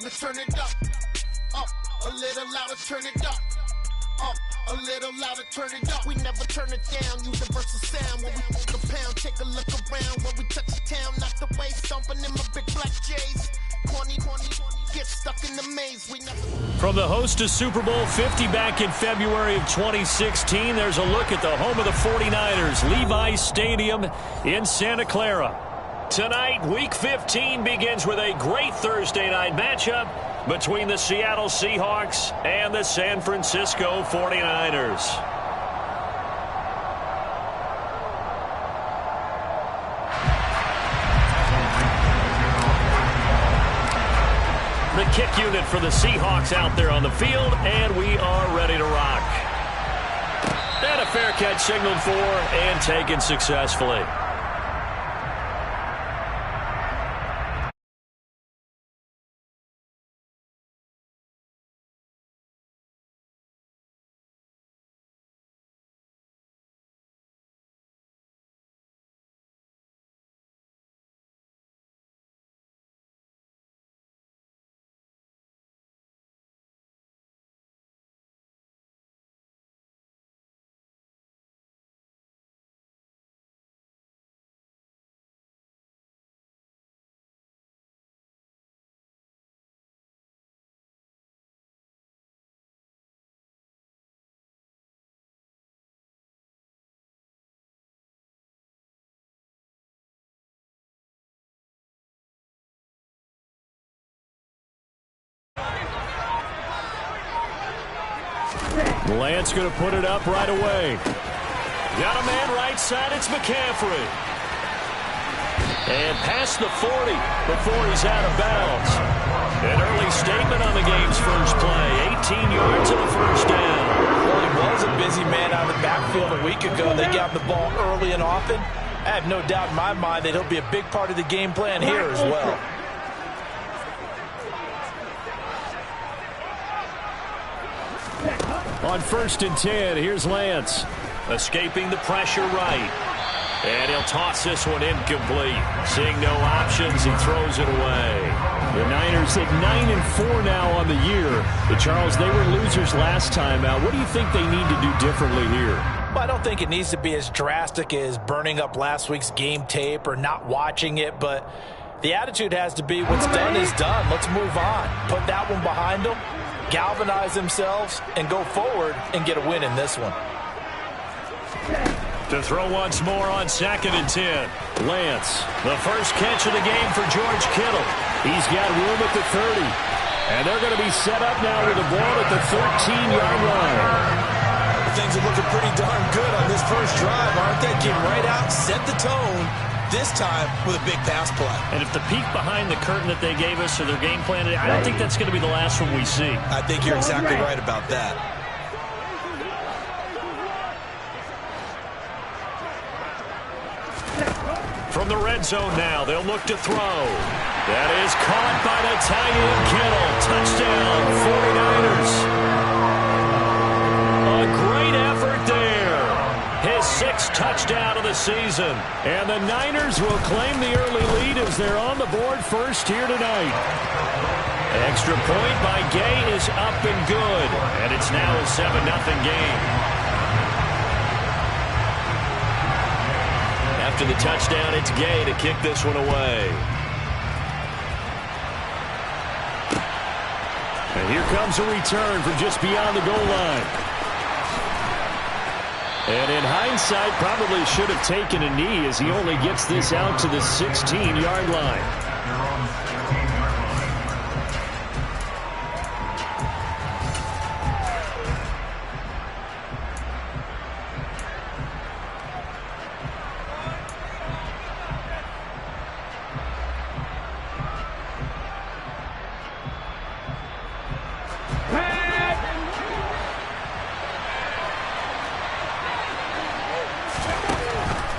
Let's turn it up. Up, a little louder, turn it up. Up, a little louder, turn it up. We never turn it down, universal sound. When we walk the pound, take a look around. When we touch the town, knock the way, stomping in my big black J's. Corny, get stuck in the maze. We never... From the host to Super Bowl 50 back in February of 2016, there's a look at the home of the 49ers, Levi's Stadium in Santa Clara. Tonight, Week 15 begins with a great Thursday night matchup between the Seattle Seahawks and the San Francisco 49ers. The kick unit for the Seahawks out there on the field, and we are ready to rock. And a fair catch signaled for and taken successfully. Lance going to put it up right away. Got a man right side. It's McCaffrey. And past the 40 before he's out of bounds. An early statement on the game's first play. 18 yards and a first down. Well, he was a busy man out of the backfield a week ago. They got the ball early and often. I have no doubt in my mind that he'll be a big part of the game plan here as well. On 1st and 10, here's Lance. Escaping the pressure right. And he'll toss this one incomplete. Seeing no options, he throws it away. The Niners at 9-4 now on the year. But Charles, they were losers last time out. What do you think they need to do differently here? Well, I don't think it needs to be as drastic as burning up last week's game tape or not watching it, but the attitude has to be what's done is done. Let's move on. Put that one behind them, galvanize themselves, and go forward and get a win in this one. To throw once more on 2nd and 10. Lance, the first catch of the game for George Kittle. He's got room at the 30. And they're going to be set up now with the ball at the 13-yard line. Things are looking pretty darn good on this first drive, aren't they? Get right out, set the tone, this time with a big pass play. And if the peek behind the curtain that they gave us or their game plan, I don't think that's going to be the last one we see. I think you're exactly right about that. From the red zone now, they'll look to throw. That is caught by the tight end Kittle. Touchdown, 49ers. A great effort there. His 6th touchdown of the season. And the Niners will claim the early lead as they're on the board first here tonight. Extra point by Gay is up and good. And it's now a 7-0 game. After the touchdown, it's Gay to kick this one away. And here comes a return from just beyond the goal line. And in hindsight, probably should have taken a knee as he only gets this out to the 16-yard line.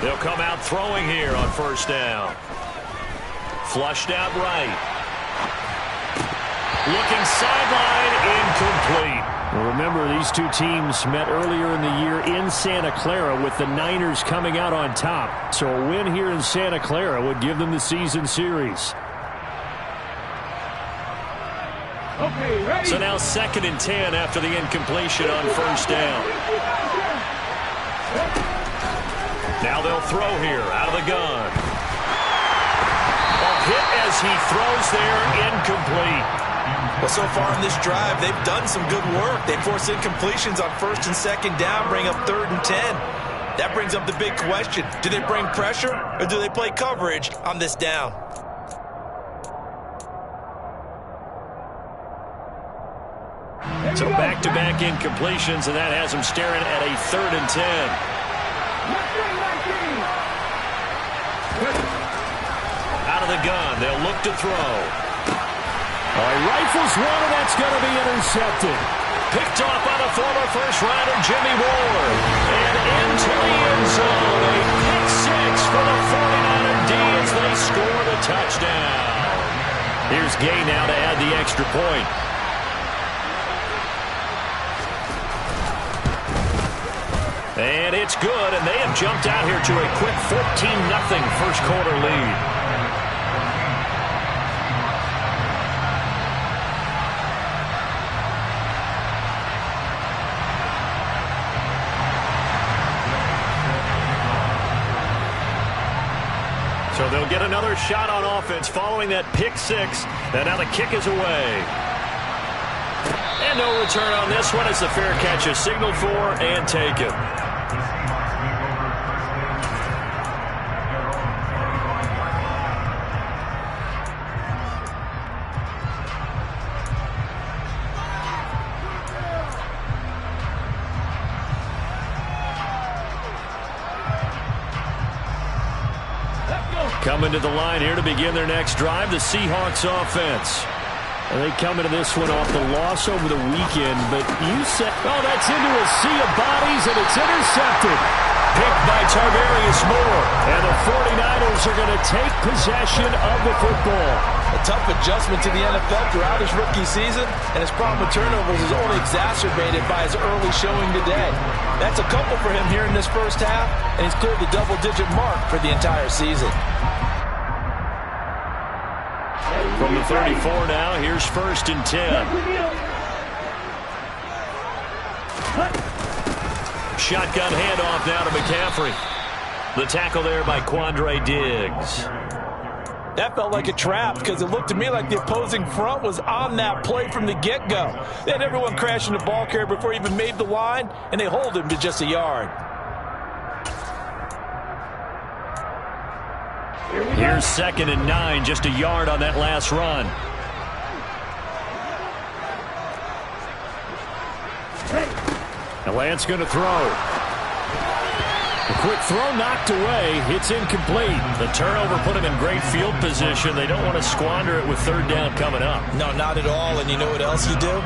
They'll come out throwing here on first down. Flushed out right. Looking sideline, incomplete. Well, remember, these two teams met earlier in the year in Santa Clara with the Niners coming out on top. So a win here in Santa Clara would give them the season series. So now 2nd and 10 after the incompletion on first down. Now they'll throw here out of the gun. A hit as he throws there, incomplete. Well, so far in this drive, they've done some good work. They force incompletions on 1st and 2nd down, bring up 3rd and 10. That brings up the big question. Do they bring pressure or do they play coverage on this down? So back-to-back incompletions, and that has them staring at a 3rd and 10. Out of the gun, they'll look to throw. He rifles one, and that's going to be intercepted. Picked off by the former first-rounder Jimmy Ward. And into the end zone, a pick six for the 49er D as they score the touchdown. Here's Gay now to add the extra point. And it's good, and they have jumped out here to a quick 14-0 first-quarter lead. So they'll get another shot on offense following that pick six, and now the kick is away. And no return on this one as the fair catch is signaled for and taken. Coming to the line here to begin their next drive, the Seahawks offense. And they come into this one off the loss over the weekend, but you said, oh, that's into a sea of bodies, and it's intercepted. Picked by Tarvarius Moore, and the 49ers are going to take possession of the football. A tough adjustment to the NFL throughout his rookie season, and his problem with turnovers is only exacerbated by his early showing today. That's a couple for him here in this first half, and he's cleared the double-digit mark for the entire season. From the 34 now, here's 1st and 10. Shotgun handoff now to McCaffrey. The tackle there by Quandre Diggs. That felt like a trap because it looked to me like the opposing front was on that play from the get-go. They had everyone crashing the ball carrier before he even made the line, and they hold him to just a yard. Here's 2nd and 9, just a yard on that last run. And Lance going to throw. The quick throw knocked away. It's incomplete. The turnover put him in great field position. They don't want to squander it with 3rd down coming up. No, not at all. And you know what else you do?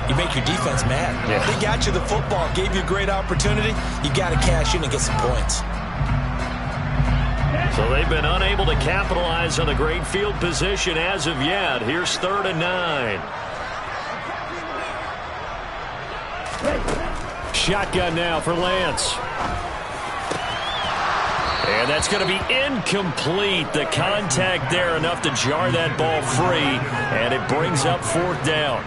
You make your defense mad. Yeah. They got you the football, gave you a great opportunity. You got to cash in and get some points. So they've been unable to capitalize on the great field position as of yet. Here's 3rd and 9. Shotgun now for Lance. And that's going to be incomplete. The contact there enough to jar that ball free, and it brings up 4th down.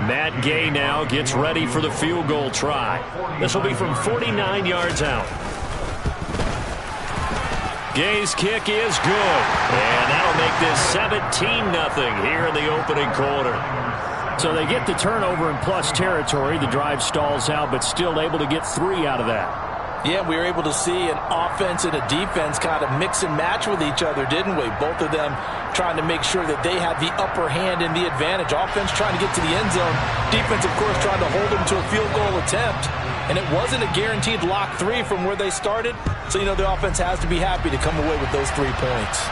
Matt Gay now gets ready for the field goal try. This will be from 49 yards out. Gay's kick is good, and that'll make this 17-0 here in the opening quarter. So they get the turnover in plus territory. The drive stalls out, but still able to get 3 out of that. Yeah, we were able to see an offense and a defense kind of mix and match with each other, didn't we? Both of them trying to make sure that they had the upper hand and the advantage. Offense trying to get to the end zone. Defense, of course, trying to hold them to a field goal attempt. And it wasn't a guaranteed lock 3 from where they started. So, you know, the offense has to be happy to come away with those 3 points.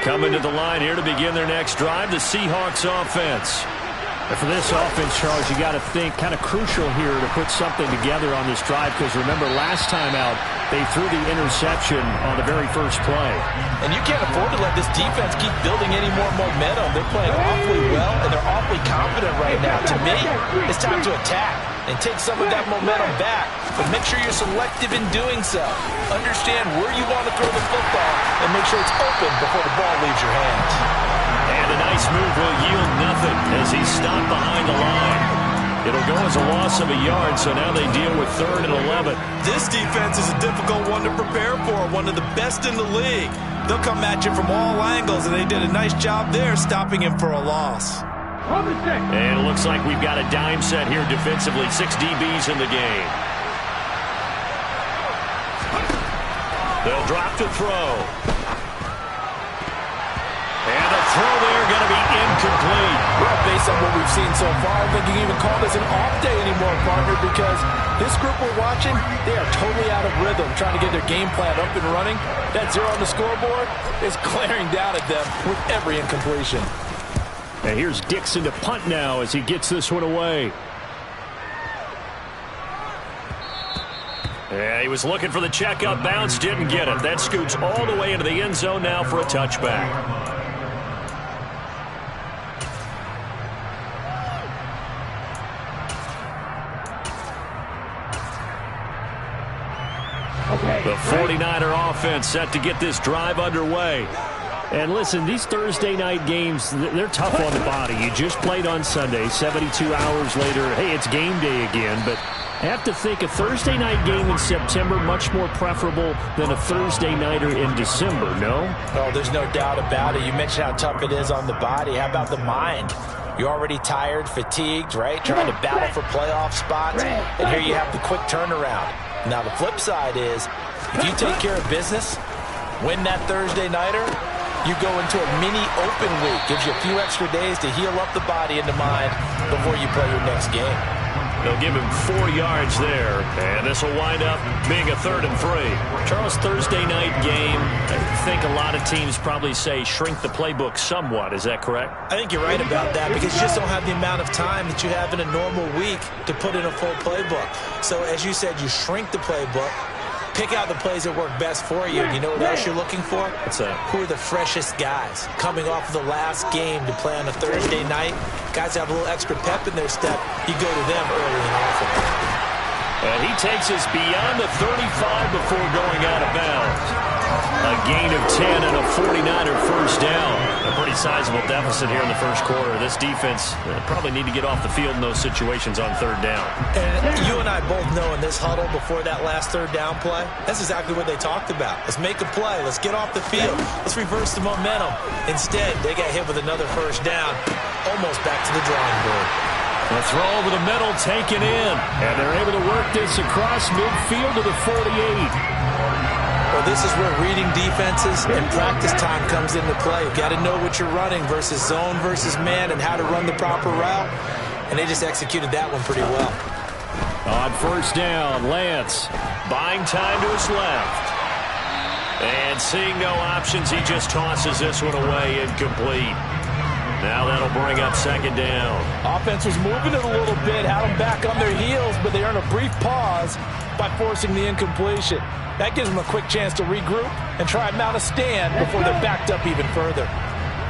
Coming to the line here to begin their next drive, the Seahawks offense. For this offense, Charles, you got to think kind of crucial here to put something together on this drive, because remember last time out they threw the interception on the very first play. And you can't afford to let this defense keep building any more momentum. They're playing awfully well, and they're awfully confident right now. To me, it's time to attack and take some of that momentum back, but make sure you're selective in doing so. Understand where you want to throw the football and make sure it's open before the ball leaves your hands. And a nice move will yield nothing as he's stopped behind the line. It'll go as a loss of a yard, so now they deal with 3rd and 11. This defense is a difficult one to prepare for, one of the best in the league. They'll come at you from all angles, and they did a nice job there stopping him for a loss. And it looks like we've got a dime set here defensively. 6 DBs in the game. They'll drop to throw. And the throw there going to be incomplete. Well, based on what we've seen so far, I think you can even call this an off day anymore, partner, because this group we're watching, they are totally out of rhythm, trying to get their game plan up and running. That 0 on the scoreboard is glaring down at them with every incompletion. And here's Dixon to punt now as he gets this one away. Yeah, he was looking for the checkup bounce, didn't get it. That scoots all the way into the end zone now for a touchback. The 49er offense set to get this drive underway. And listen, these Thursday night games, they're tough on the body. You just played on Sunday, 72 hours later, hey, it's game day again. But I have to think a Thursday night game in September much more preferable than a Thursday nighter in December, no? Oh, there's no doubt about it. You mentioned how tough it is on the body. How about the mind? You're already tired, fatigued, right? Trying to battle for playoff spots. And here you have the quick turnaround. Now, the flip side is, if you take care of business, win that Thursday nighter, you go into a mini open week. Gives you a few extra days to heal up the body and the mind before you play your next game. They'll give him 4 yards there, and this will wind up being a 3rd and 3. Charles, Thursday night game, I think a lot of teams probably say shrink the playbook somewhat. Is that correct? I think you're right about that, because you just don't have the amount of time that you have in a normal week to put in a full playbook. So as you said, you shrink the playbook, pick out the plays that work best for you. You know what else you're looking for? What's that? Who are the freshest guys coming off of the last game to play on a Thursday night? Guys have a little extra pep in their step. You go to them early and often. And he takes us beyond the 35 before going out of bounds. A gain of 10 and a 49er first down. A pretty sizable deficit here in the first quarter. This defense probably need to get off the field in those situations on 3rd down. And you and I both know in this huddle before that last 3rd down play, that's exactly what they talked about. Let's make a play. Let's get off the field. Let's reverse the momentum. Instead, they got hit with another first down, almost back to the drawing board. The throw over the middle taken in. And they're able to work this across midfield to the 48. Well, this is where reading defenses and practice time comes into play. You've got to know what you're running versus zone versus man and how to run the proper route. And they just executed that one pretty well. On 1st down, Lance buying time to his left. And seeing no options, he just tosses this one away, incomplete. Now that'll bring up 2nd down. Offense was moving it a little bit, had them back on their heels, but they earned a brief pause by forcing the incompletion. That gives them a quick chance to regroup and try and mount a stand before they're backed up even further.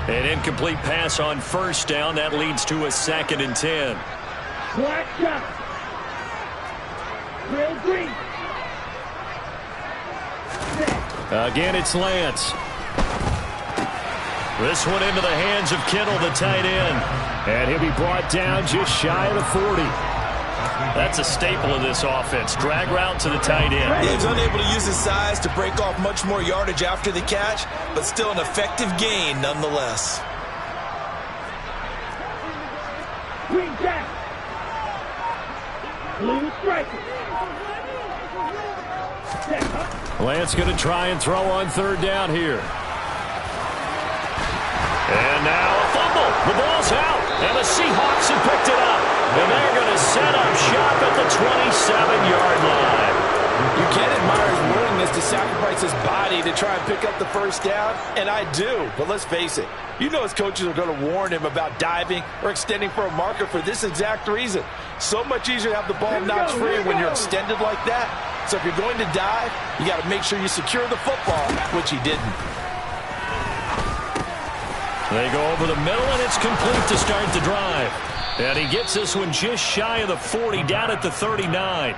An incomplete pass on 1st down. That leads to a 2nd and 10. Black shot. Real green. Again, it's Lance. This one into the hands of Kittle, the tight end. And he'll be brought down just shy of the 40. That's a staple of this offense. Drag route to the tight end. He was unable to use his size to break off much more yardage after the catch, but still an effective gain nonetheless. Green jack. Blue striker. Lance going to try and throw on 3rd down here. And now a fumble. The ball's out. And the Seahawks have picked it up. And they're going to set up shop at the 27-yard line. You can't admire his willingness willingness to sacrifice his body to try and pick up the first down, and I do. But let's face it, you know his coaches are going to warn him about diving or extending for a marker for this exact reason. So much easier to have the ball notch free when you're extended like that. So if you're going to dive, you got to make sure you secure the football, which he didn't. They go over the middle, and it's complete to start the drive. And he gets this one just shy of the 40, down at the 39.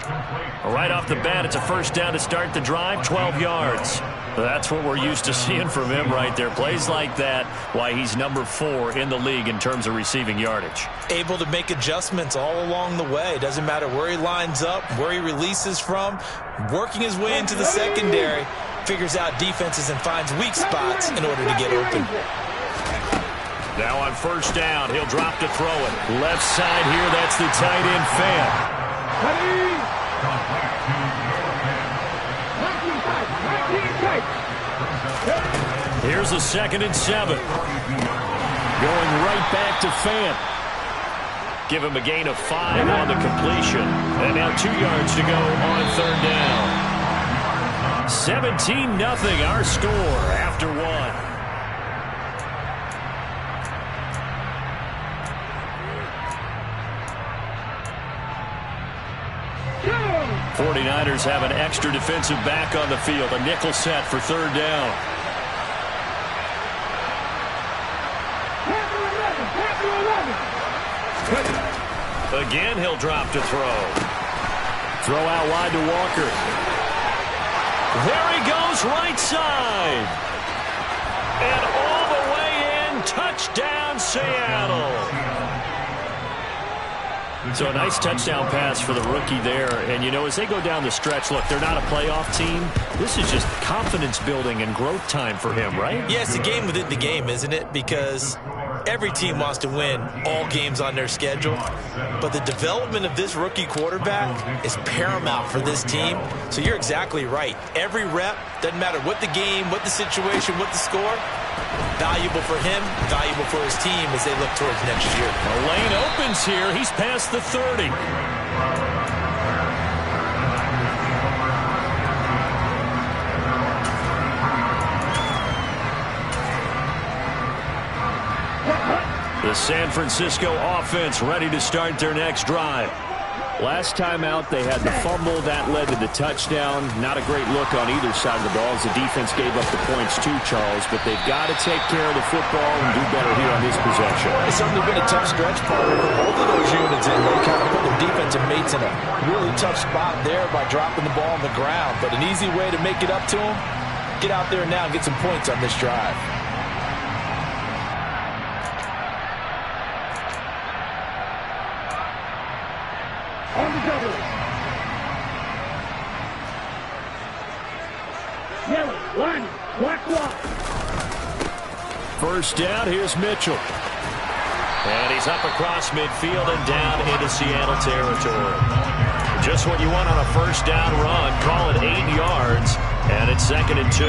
Right off the bat, it's a first down to start the drive, 12 yards. That's what we're used to seeing from him right there. Plays like that, why he's number 4 in the league in terms of receiving yardage. Able to make adjustments all along the way. Doesn't matter where he lines up, where he releases from. Working his way into the secondary, figures out defenses and finds weak spots in order to get open. Now on first down, he'll drop to throw it. Left side here, that's the tight end, Fant. Here's a 2nd and 7. Going right back to Fant. Give him a gain of 5 on the completion. And now 2 yards to go on third down. 17-0 our score after 1. 49ers have an extra defensive back on the field. A nickel set for third down. Again, he'll drop to throw. Throw out wide to Walker. There he goes, right side. And all the way in, touchdown, Seattle. So a nice touchdown pass for the rookie there. And, you know, as they go down the stretch, look, they're not a playoff team. This is just confidence building and growth time for him, right? Yeah, it's a game within the game, isn't it? Because every team wants to win all games on their schedule. But the development of this rookie quarterback is paramount for this team. So you're exactly right. Every rep, doesn't matter what the game, what the situation, what the score, valuable for him, valuable for his team as they look towards next year. The lane opens here. He's past the 30. The San Francisco offense ready to start their next drive. Last time out, they had the fumble. That led to the touchdown. Not a great look on either side of the ball as the defense gave up the points too, Charles. But they've got to take care of the football and do better here on this possession. It's certainly been a tough stretch partner for both of those units, and they kind of put their defensive mates in a really tough spot there by dropping the ball on the ground. But an easy way to make it up to them, get out there now and get some points on this drive. First down, here's Mitchell. And he's up across midfield and down into Seattle territory. Just what you want on a first down run. Call it 8 yards, and it's 2nd and 2.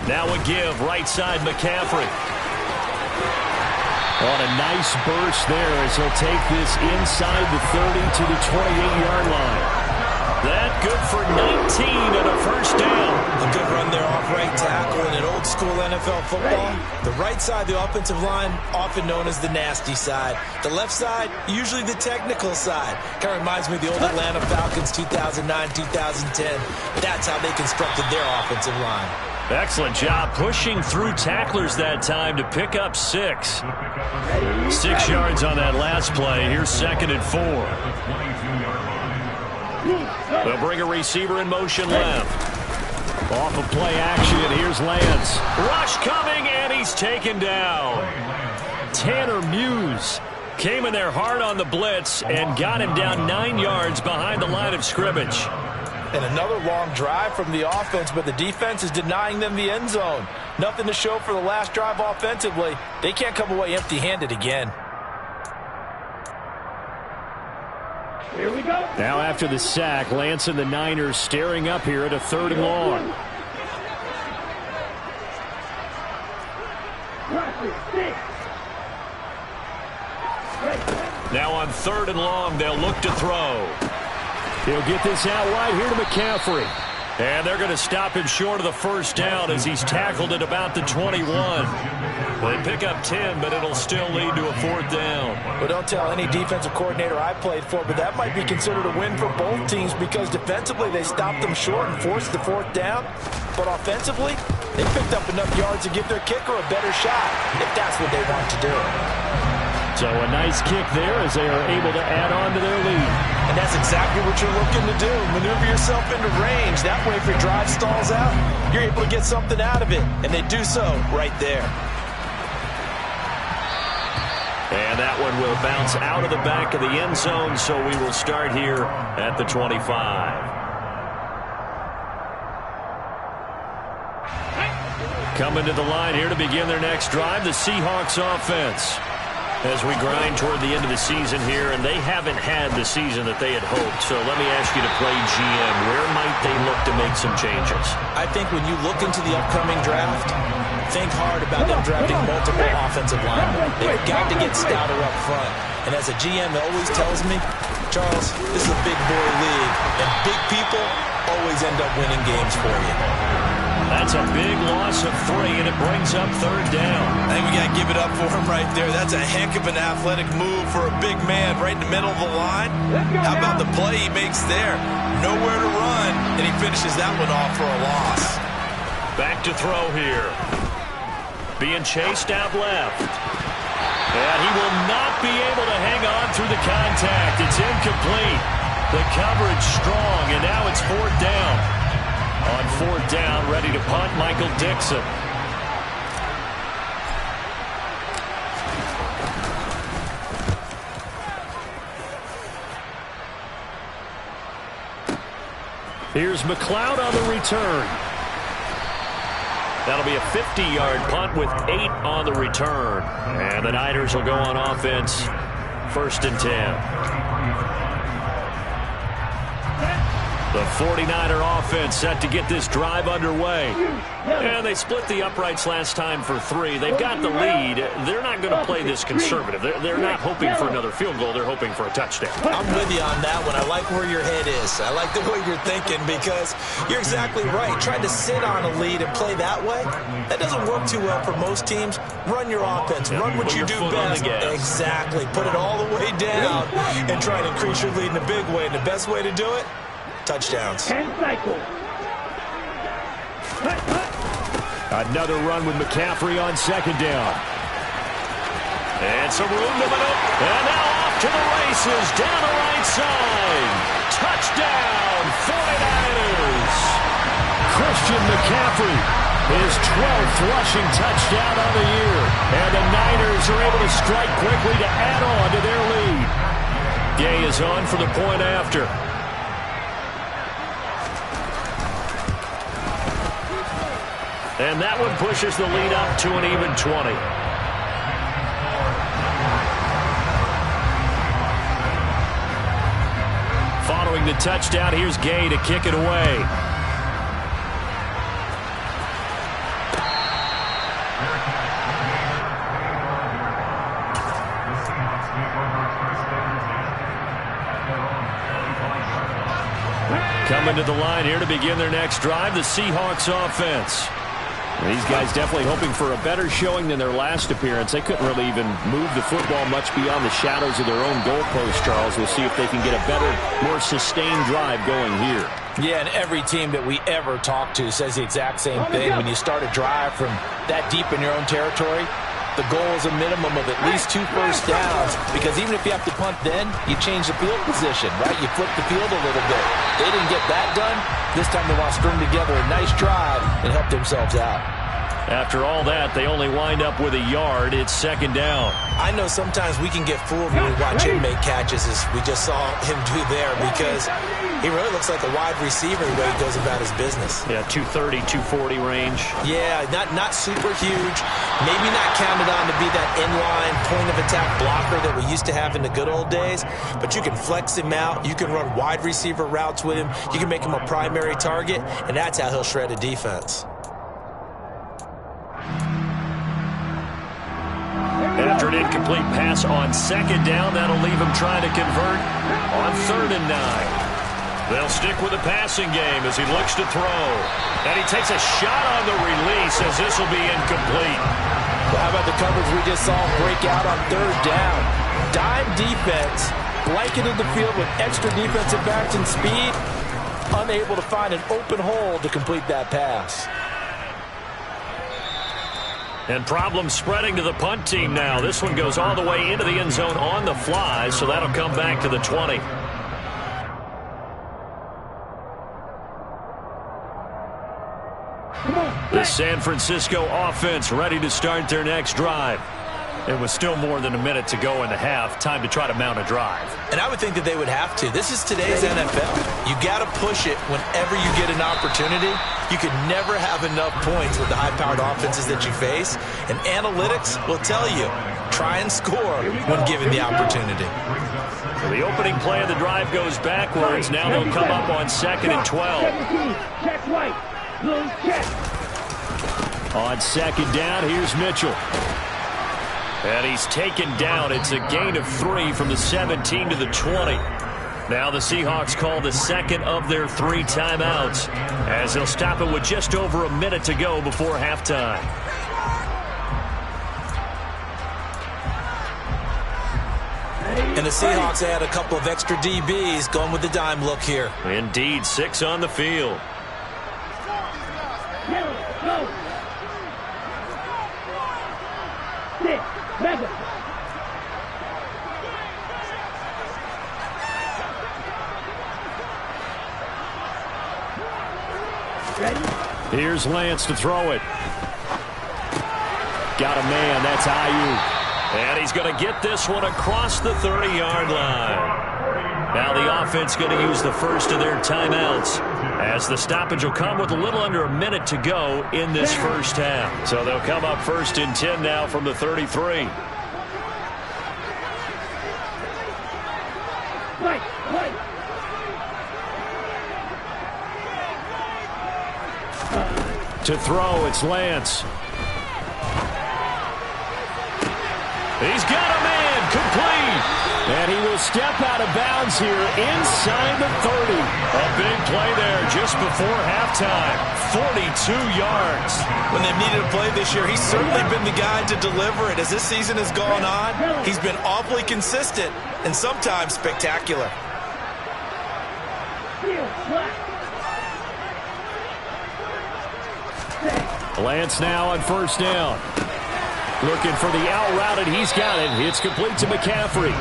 Now a give, right side McCaffrey. On a nice burst there as he'll take this inside the 30 to the 28-yard line. That good for 19 and a first down. A good run there off right tackle in an old-school NFL football. The right side, the offensive line, often known as the nasty side. The left side, usually the technical side. Kind of reminds me of the old Atlanta Falcons 2009-2010. That's how they constructed their offensive line. Excellent job pushing through tacklers that time to pick up 6. 6 yards on that last play. Here's 2nd and 4. They'll bring a receiver in motion left. Off of play action, here's Lance. Rush coming, and he's taken down. Tanner Muse came in there hard on the blitz and got him down 9 yards behind the line of scrimmage. And another long drive from the offense, but the defense is denying them the end zone. Nothing to show for the last drive offensively. They can't come away empty-handed again. Here we go. Now after the sack, Lance and the Niners staring up here at a 3rd and long. 3rd and long. They'll look to throw. He'll get this out wide here to McCaffrey. And they're going to stop him short of the 1st down as he's tackled at about the 21. They pick up 10, but it'll still lead to a 4th down. Well, don't tell any defensive coordinator I played for, but that might be considered a win for both teams because defensively they stopped them short and forced the 4th down. But offensively, they picked up enough yards to give their kicker a better shot if that's what they want to do. So a nice kick there as they are able to add on to their lead. And that's exactly what you're looking to do. Maneuver yourself into range. That way, if your drive stalls out, you're able to get something out of it. And they do so right there. And that one will bounce out of the back of the end zone, so we will start here at the 25. Coming to the line here to begin their next drive, the Seahawks offense. As we grind toward the end of the season here, and they haven't had the season that they had hoped. So let me ask you to play GM. Where might they look to make some changes? I think when you look into the upcoming draft, think hard about them drafting multiple offensive linemen. They've got to get stouter up front. And as a GM that always tells me, Charles, this is a big boy league, and big people always end up winning games for you. That's a big loss of 3, and it brings up 3rd down. I think we got to give it up for him right there. That's a heck of an athletic move for a big man right in the middle of the line. How about the play he makes there? Nowhere to run, and he finishes that one off for a loss. Back to throw here. Being chased out left. And he will not be able to hang on through the contact. It's incomplete. The coverage strong, and now it's 4th down. On 4th down, ready to punt, Michael Dixon. Here's McLeod on the return. That'll be a 50-yard punt with 8 on the return. And the Niners will go on offense, 1st and 10. The 49er offense set to get this drive underway. And they split the uprights last time for 3. They've got the lead. They're not going to play this conservative. They're not hoping for another field goal. They're hoping for a touchdown. I'm with you on that one. I like where your head is. I like the way you're thinking because you're exactly right. Trying to sit on a lead and play that way, that doesn't work too well for most teams. Run your offense. Run what you do best. Exactly. Put it all the way down and try to increase your lead in a big way. And the best way to do it? Touchdowns. Another run with McCaffrey on 2nd down. And some room to maneuver. And now off to the races down the right side. Touchdown, 49ers. Christian McCaffrey, his 12th rushing touchdown on the year. And the Niners are able to strike quickly to add on to their lead. Gay is on for the point after. And that one pushes the lead up to an even 20. Following the touchdown, here's Gay to kick it away. Coming to the line here to begin their next drive, the Seahawks offense. These guys definitely hoping for a better showing than their last appearance. They couldn't really even move the football much beyond the shadows of their own goalpost, Charles. We'll see if they can get a better, more sustained drive going here. Yeah, and every team that we ever talk to says the exact same thing. When you start a drive from that deep in your own territory, the goal is a minimum of at least 2 first downs, because even if you have to punt then, you change the field position, right? You flip the field a little bit. They didn't get that done. This time they want to string together a nice drive and help themselves out. After all that, they only wind up with a yard. It's 2nd down. I know sometimes we can get fooled when we watch him make catches, as we just saw him do there, because he really looks like a wide receiver the way he goes about his business. Yeah, 230, 240 range. Yeah, not super huge. Maybe not counted on to be that inline point-of-attack blocker that we used to have in the good old days, but you can flex him out. You can run wide receiver routes with him. You can make him a primary target, and that's how he'll shred a defense. And After an incomplete pass on second down, that'll leave him trying to convert on 3rd and 9. They'll stick with the passing game as he looks to throw. And he takes a shot on the release as this will be incomplete. Well, how about the coverage we just saw break out on 3rd down? Dime defense, blanketed the field with extra defensive backs and speed, unable to find an open hole to complete that pass. And problems spreading to the punt team now. This one goes all the way into the end zone on the fly, so that'll come back to the 20. The San Francisco offense ready to start their next drive. It was still more than a minute to go in the half. Time to try to mount a drive. And I would think that they would have to. This is today's NFL. You got to push it whenever you get an opportunity. You could never have enough points with the high-powered offenses that you face. And analytics will tell you, try and score when given the opportunity. So the opening play of the drive goes backwards. Now they'll come up on 2nd and 12. Check right. Blue check. On 2nd down, here's Mitchell. And he's taken down. It's a gain of 3 from the 17 to the 20. Now the Seahawks call the 2nd of their 3 timeouts as they'll stop it with just over a minute to go before halftime. And the Seahawks add a couple of extra DBs going with the dime look here. Indeed, 6 on the field. Go. 6, 7. Ready? Here's Lance to throw it. Got a man. That's Ayuk. And he's going to get this one across the 30-yard line. Now the offense going to use the first of their timeouts as the stoppage will come with a little under a minute to go in this first half. So they'll come up 1st and 10 now from the 33. Right. To throw, it's Lance. He's got a man, complete. And he will step out of bounds here inside the 30. A big play there just before halftime. 42 yards. When they've needed a play this year, he's certainly been the guy to deliver it. As this season has gone on, he's been awfully consistent and sometimes spectacular. Lance now on 1st down. Looking for the out route, and he's got it. It's complete to McCaffrey.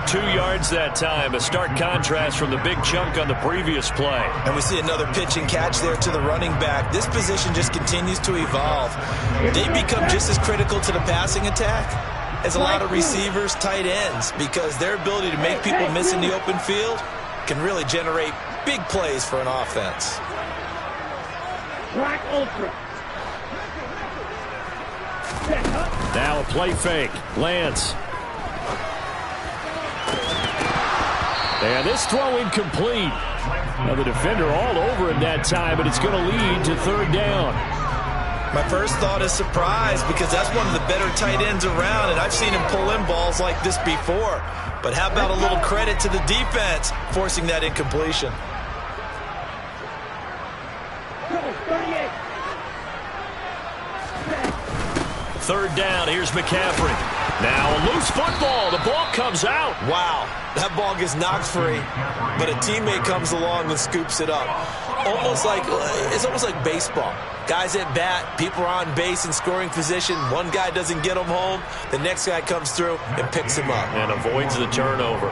2 yards that time. A stark contrast from the big chunk on the previous play. And we see another pitch and catch there to the running back. This position just continues to evolve. They become just as critical to the passing attack as a lot of receivers, tight ends, because their ability to make people miss in the open field can really generate big plays for an offense. Black Ultra. Now a play fake. Lance. And this throw incomplete. Now the defender all over him that time, but it's going to lead to 3rd down. My first thought is surprise, because that's one of the better tight ends around, and I've seen him pull in balls like this before. But how about a little credit to the defense forcing that incompletion? 38. 3rd down, here's McCaffrey. Now a loose football, the ball comes out. Wow, that ball gets knocked free, but a teammate comes along and scoops it up. It's almost like baseball. Guys at bat, people are on base in scoring position. One guy doesn't get him home, the next guy comes through and picks him up. And avoids the turnover.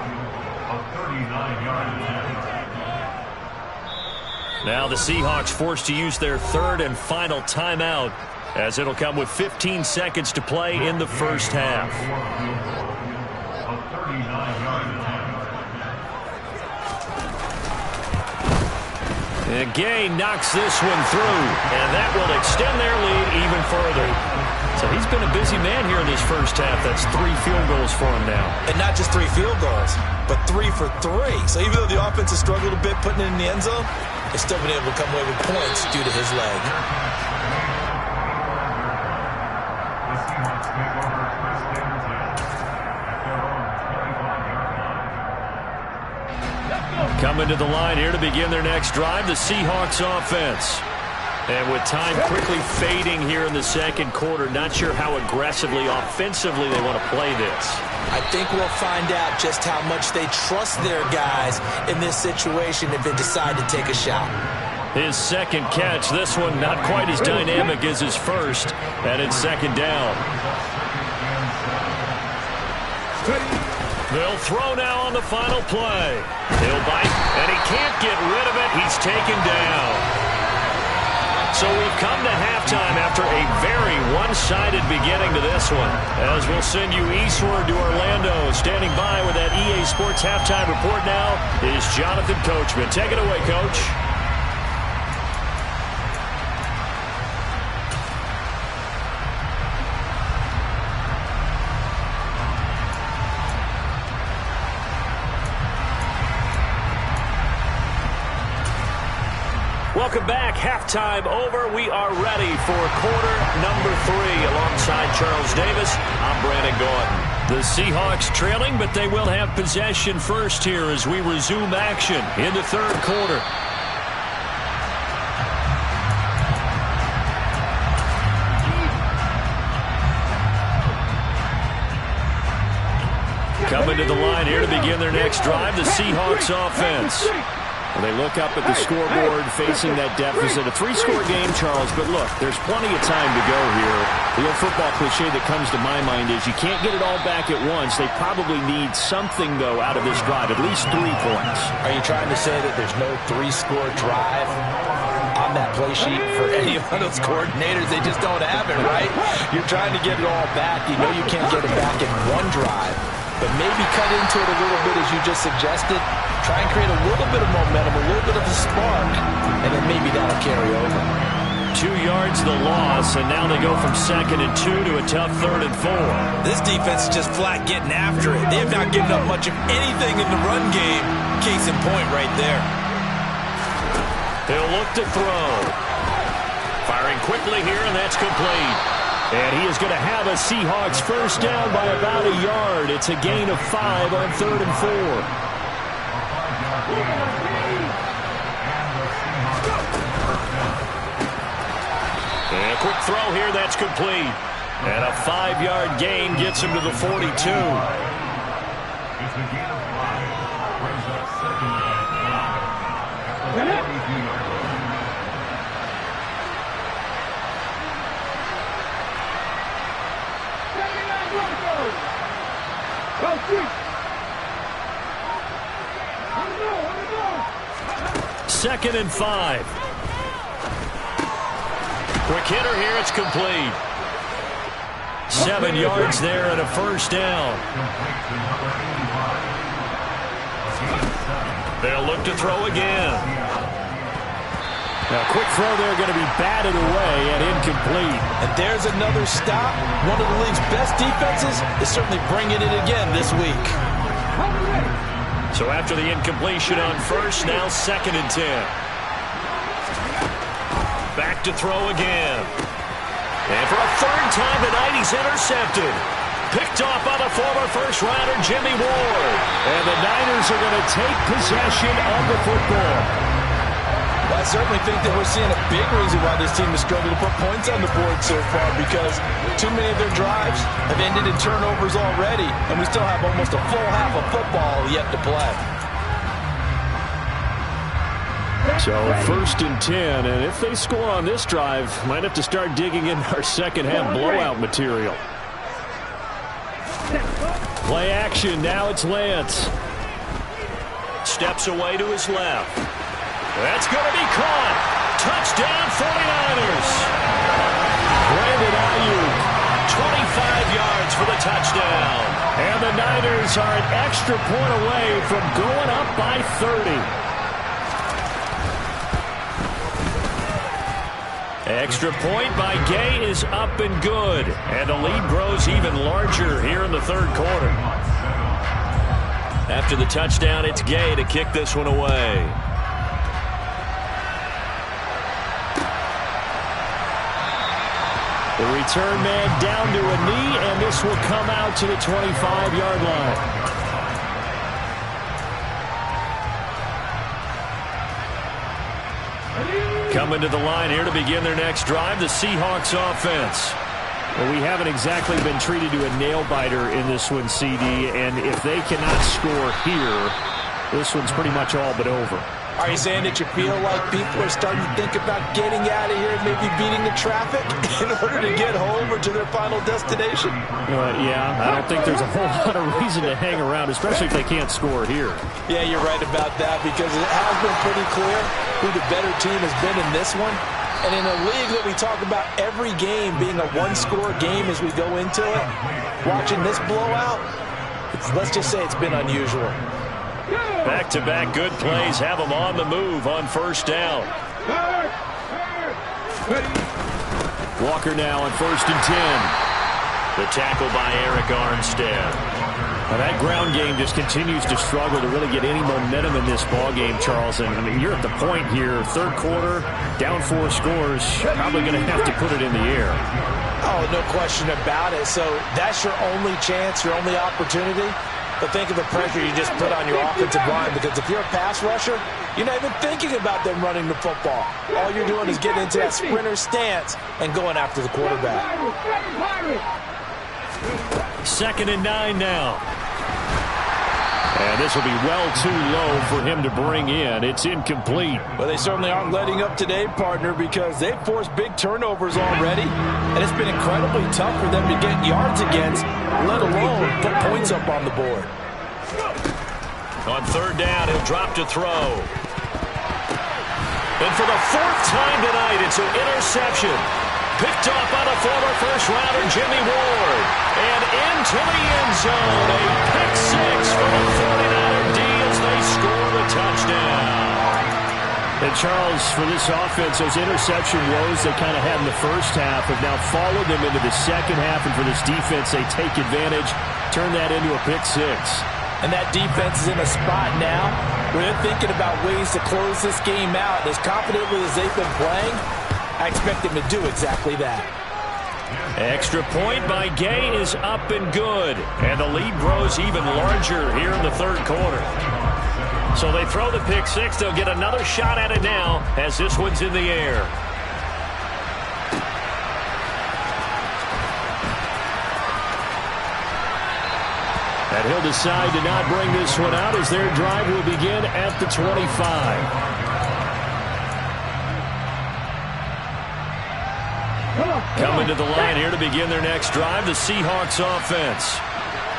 Now the Seahawks forced to use their 3rd and final timeout, as it'll come with 15 seconds to play in the first half. And Gay knocks this one through, and that will extend their lead even further. So he's been a busy man here in this first half. That's 3 field goals for him now. And not just 3 field goals, but 3 for 3. So even though the offense has struggled a bit putting it in the end zone, they've still been able to come away with points due to his leg. Coming to the line here to begin their next drive, the Seahawks offense. And with time quickly fading here in the second quarter, not sure how aggressively, offensively they want to play this. I think we'll find out just how much they trust their guys in this situation if they decide to take a shot. His second catch, this one not quite as dynamic as his first, and it's second down. They'll throw now on the final play. He'll bite, and he can't get rid of it. He's taken down. So we've come to halftime after a very one-sided beginning to this one. As we'll send you eastward to Orlando. Standing by with that EA Sports halftime report now is Jonathan Coachman. Take it away, Coach. Welcome back. Halftime over. We are ready for quarter number 3. Alongside Charles Davis, I'm Brandon Gordon. The Seahawks trailing, but they will have possession first here as we resume action in the third quarter. Coming to the line here to begin their next drive, the Seahawks offense. They look up at the scoreboard facing that deficit. A 3-score game, Charles, but look, there's plenty of time to go here. The old football cliche that comes to my mind is you can't get it all back at once. They probably need something, though, out of this drive, at least 3 points. Are you trying to say that there's no 3-score drive on that play sheet for any of those coordinators? They just don't have it, right? You're trying to get it all back. You know you can't get it back in one drive, but maybe cut into it a little bit as you just suggested. Try and create a little bit of momentum, a little bit of a spark, and then maybe that'll carry over. 2 yards the loss, and now they go from 2nd and 2 to a tough 3rd and 4. This defense is just flat getting after it. They have not given up much of anything in the run game. Case in point right there. He'll look to throw. Firing quickly here, and that's complete. And he is going to have a Seahawks first down by about a yard. It's a gain of 5 on 3rd and 4. And a quick throw here, that's complete. And a 5-yard gain gets him to the 42. Second and 5. Quick hitter here, it's complete. 7 yards there and a first down. They'll look to throw again. Now, quick throw there, going to be batted away and incomplete. And there's another stop. One of the league's best defenses is certainly bringing it again this week. So after the incompletion on first, now 2nd and 10. Back to throw again. And for a 3rd time tonight, he's intercepted. Picked off by the former first-rounder Jimmy Ward. And the Niners are going to take possession of the football. Well, I certainly think that we're seeing a big reason why this team has struggled to put points on the board so far, because too many of their drives have ended in turnovers already, and we still have almost a full half of football yet to play. So 1st and 10, and if they score on this drive, might have to start digging in our second half blowout material. Play action, now it's Lance. Steps away to his left. That's going to be caught. Touchdown 49ers. Brandon Ayuk, 25 yards for the touchdown. And the Niners are an extra point away from going up by 30. Extra point by Gay is up and good. And the lead grows even larger here in the 3rd quarter. After the touchdown, it's Gay to kick this one away. The return man down to a knee, and this will come out to the 25-yard line. Coming to the line here to begin their next drive, the Seahawks offense. Well, we haven't exactly been treated to a nail-biter in this one, CD, and if they cannot score here, this one's pretty much all but over. Are you saying that you feel like people are starting to think about getting out of here and maybe beating the traffic in order to get home or to their final destination? Yeah, I don't think there's a whole lot of reason to hang around, especially if they can't score here. Yeah, you're right about that because it has been pretty clear who the better team has been in this one. And in a league that we talk about every game being a one-score game as we go into it, watching this blowout, let's just say it's been unusual. Back-to-back good plays have them on the move on first down. Walker now on 1st and 10. The tackle by Eric Armstead. Now that ground game just continues to struggle to really get any momentum in this ball game, Charles. And I mean, you're at the point here, third quarter, down 4 scores, probably going to have to put it in the air. Oh, no question about it. So that's your only chance, your only opportunity. But think of the pressure you just put on your offensive line, because if you're a pass rusher, you're not even thinking about them running the football. All you're doing is getting into that sprinter stance and going after the quarterback. 2nd and 9 now. And this will be well too low for him to bring in. It's incomplete. Well, they certainly aren't letting up today, partner, because they've forced big turnovers already. And it's been incredibly tough for them to get yards against, let alone put points up on the board. On 3rd down, he'll drop to throw. And for the 4th time tonight, it's an interception. Picked off by the former first-rounder Jimmy Ward. And into the end zone. A pick-6 for the 49er D as they score the touchdown. And Charles, for this offense, those interception woes they kind of had in the first half have now followed them into the second half. And for this defense, they take advantage, turn that into a pick-6. And that defense is in a spot now where they're thinking about ways to close this game out. As confidently as they've been playing, I expect them to do exactly that. Extra point by Gay is up and good. And the lead grows even larger here in the 3rd quarter. So they throw the pick-6. They'll get another shot at it now as this one's in the air. And he'll decide to not bring this one out as their drive will begin at the 25. Coming to the line here to begin their next drive, the Seahawks offense.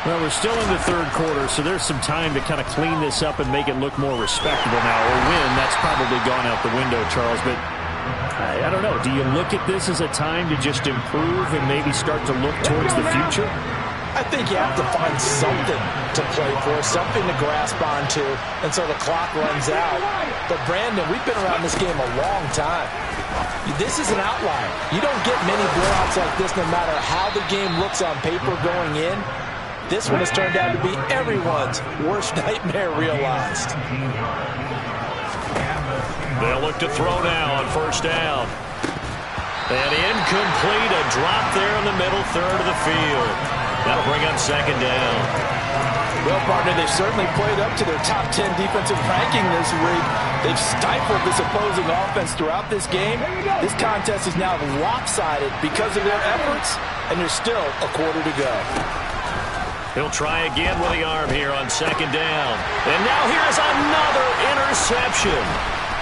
Well, we're still in the 3rd quarter, so there's some time to kind of clean this up and make it look more respectable now. Or win, that's probably gone out the window, Charles. But I don't know. Do you look at this as a time to just improve and maybe start to look towards the future? I think you have to find something to play for, something to grasp onto until the clock runs out. But, Brandon, we've been around this game a long time. This is an outlier. You don't get many blowouts like this no matter how the game looks on paper going in. This one has turned out to be everyone's worst nightmare realized. They'll look to throw now on 1st down. And incomplete, a drop there in the middle 3rd of the field. That'll bring up 2nd down. Well, partner, they've certainly played up to their top 10 defensive ranking this week. They've stifled this opposing offense throughout this game. This contest is now lopsided because of their efforts, and there's still a quarter to go. He'll try again with the arm here on 2nd down. And now here's another interception.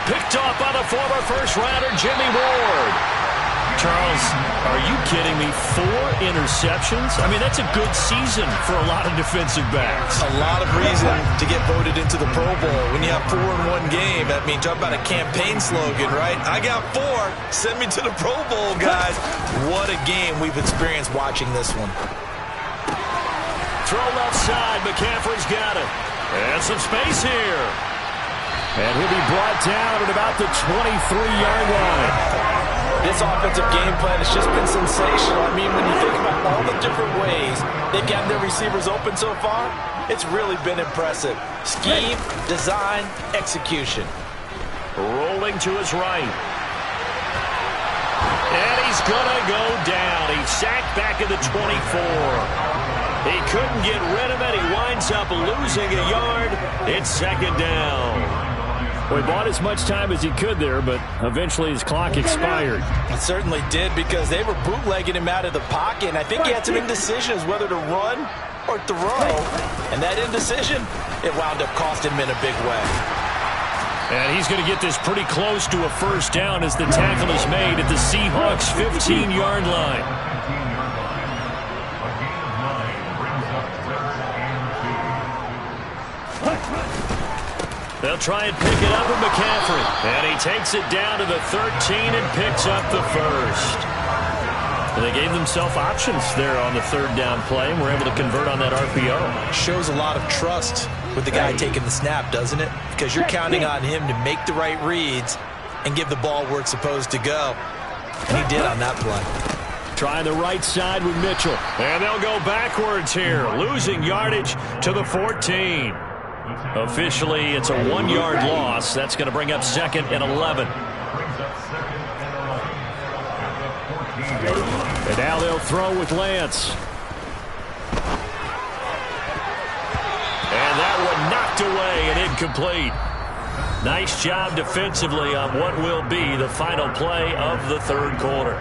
Picked off by the former first-rounder Jimmy Ward. Charles, are you kidding me? 4 interceptions? I mean, that's a good season for a lot of defensive backs. A lot of reason to get voted into the Pro Bowl. When you have 4 in one game, I mean, talk about a campaign slogan, right? I got 4. Send me to the Pro Bowl, guys. What a game we've experienced watching this one. Throw left side. McCaffrey's got it. And some space here. And he'll be brought down at about the 23-yard line. This offensive game plan has just been sensational. I mean, when you think about all the different ways they've gotten their receivers open so far, it's really been impressive. Scheme, design, execution. Rolling to his right. And he's going to go down. He's sacked back at the 24. He couldn't get rid of it. He winds up losing a yard. It's 2nd down. Well, he bought as much time as he could there, but eventually his clock expired. It certainly did, because they were bootlegging him out of the pocket, and I think he had some indecision as whether to run or throw. And that indecision, it wound up costing him in a big way. And he's going to get this pretty close to a first down as the tackle is made at the Seahawks' 15-yard line. They'll try and pick it up with McCaffrey. And he takes it down to the 13 and picks up the first. And they gave themselves options there on the third down play and were able to convert on that RPO. Shows a lot of trust with the guy taking the snap, doesn't it? Because you're counting on him to make the right reads and give the ball where it's supposed to go. And he did on that play. Trying the right side with Mitchell. And they'll go backwards here, losing yardage to the 14. Officially, it's a 1-yard loss. That's going to bring up 2nd and 11. And now they'll throw with Lance. And that one knocked away and incomplete. Nice job defensively on what will be the final play of the third quarter.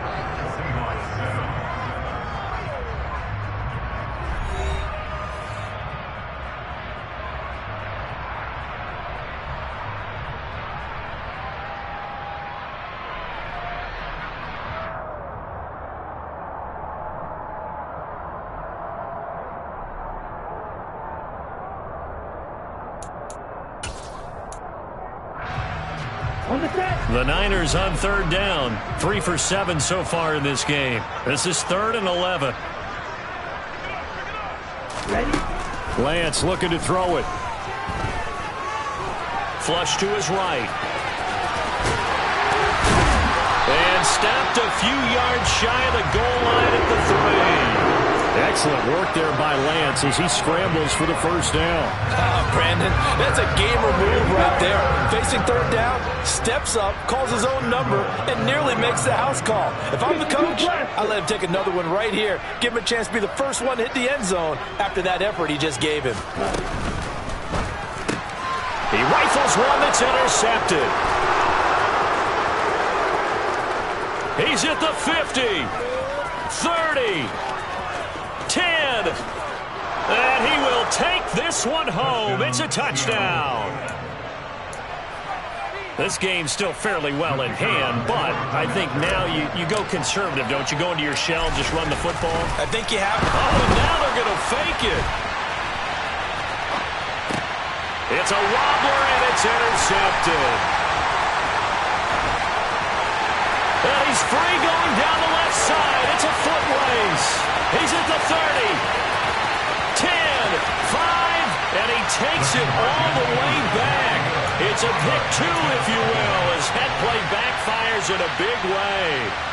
The Niners on third down. 3 for 7 so far in this game. This is 3rd and 11. Ready? Lance looking to throw it. Flush to his right. And stopped a few yards shy of the goal line at the 3. Excellent work there by Lance as he scrambles for the first down. Brandon, that's a gamer move right there. Facing third down, steps up, calls his own number, and nearly makes the house call. If I'm the coach, I let him take another one right here. Give him a chance to be the first one to hit the end zone after that effort he just gave him. He rifles one that's intercepted. He's at the 50, 30, 10, and he will take this one home. It's a touchdown. This game's still fairly well in hand, but I think now you go conservative, don't you? Go into your shell, just run the football. I think you have. Oh, now they're going to fake it. It's a wobbler, and it's intercepted. And he's free going down the left side. It's a foot race. He's at the 30, 10, 5, and he takes it all the way back. It's a pick 2, if you will, as that play backfires in a big way.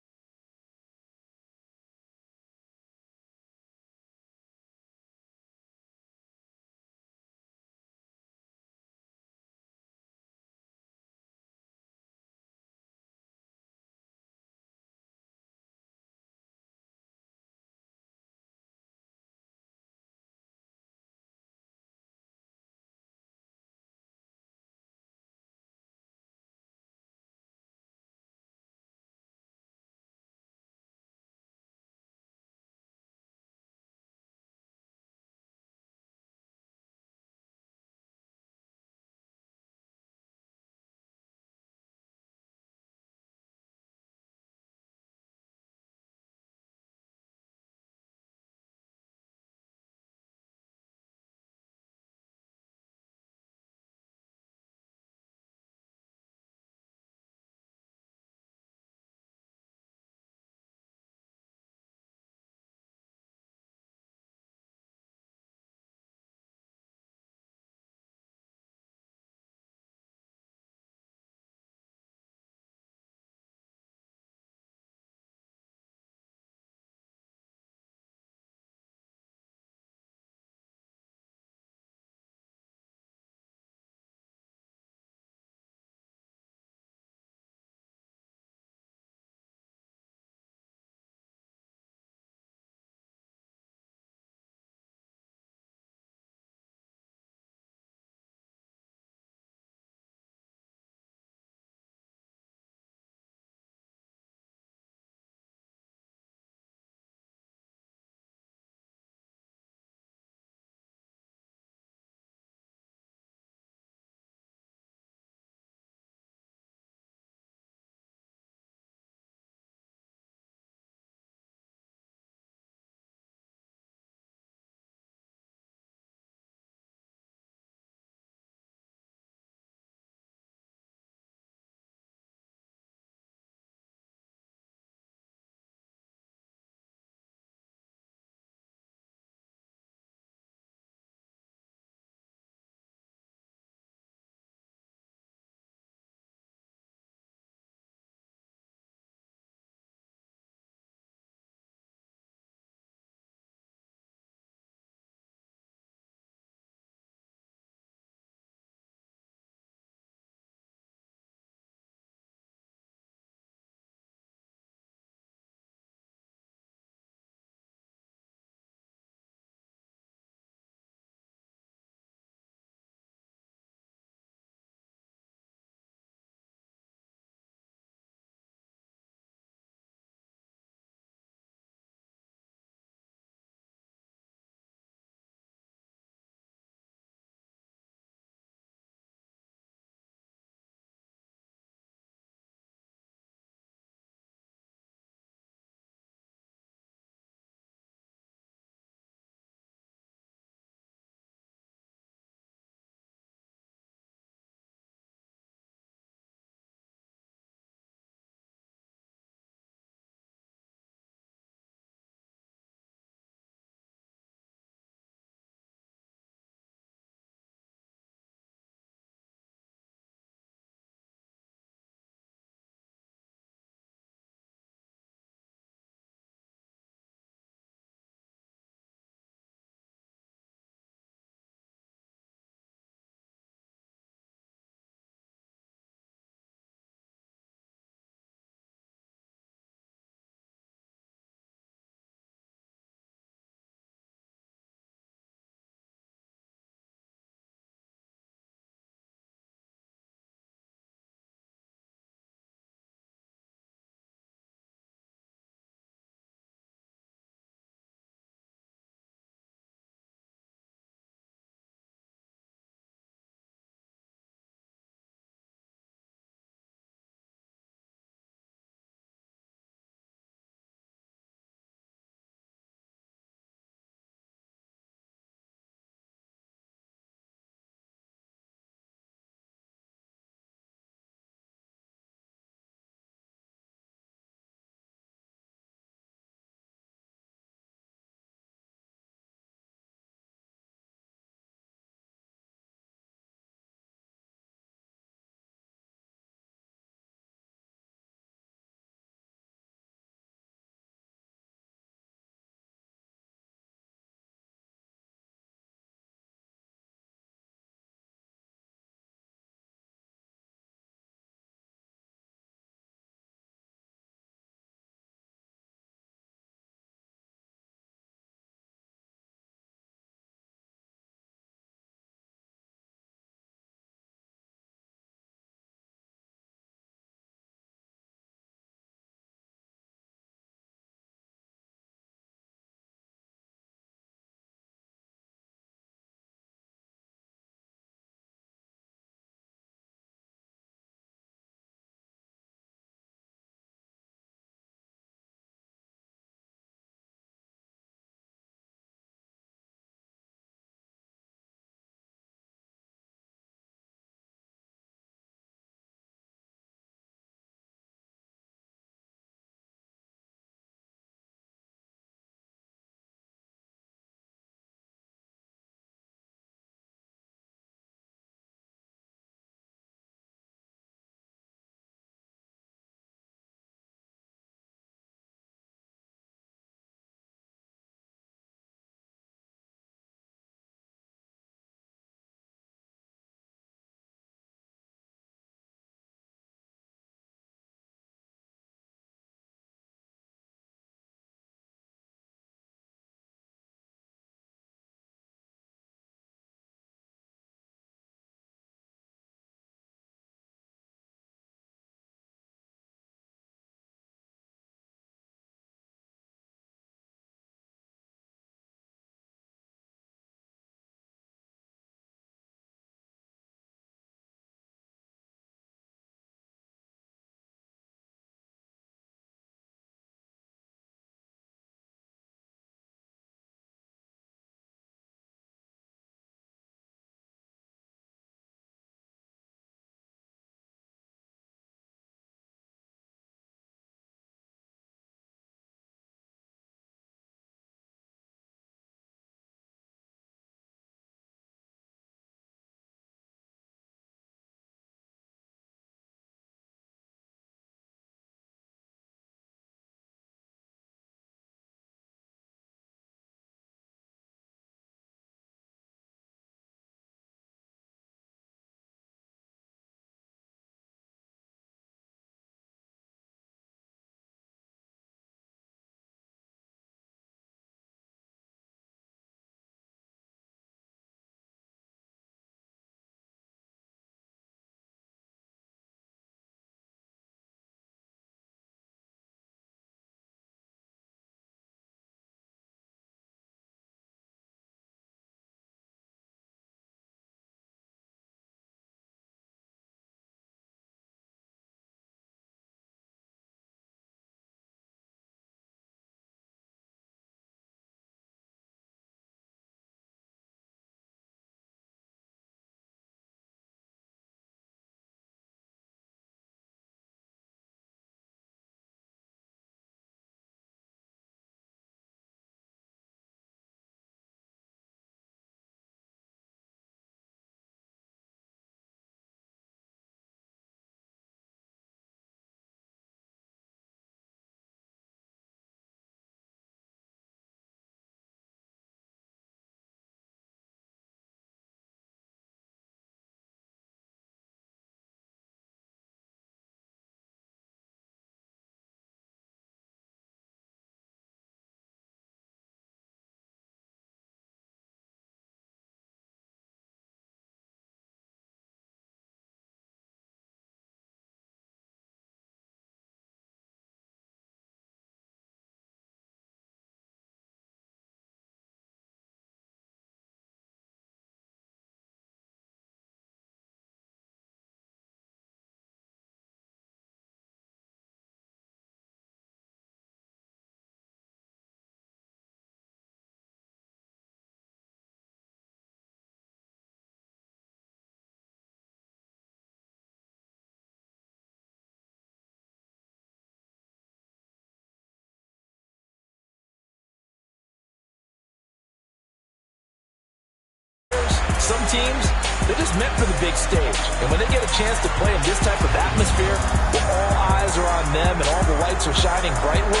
some teams, they're just meant for the big stage. And when they get a chance to play in this type of atmosphere, where all eyes are on them and all the lights are shining brightly,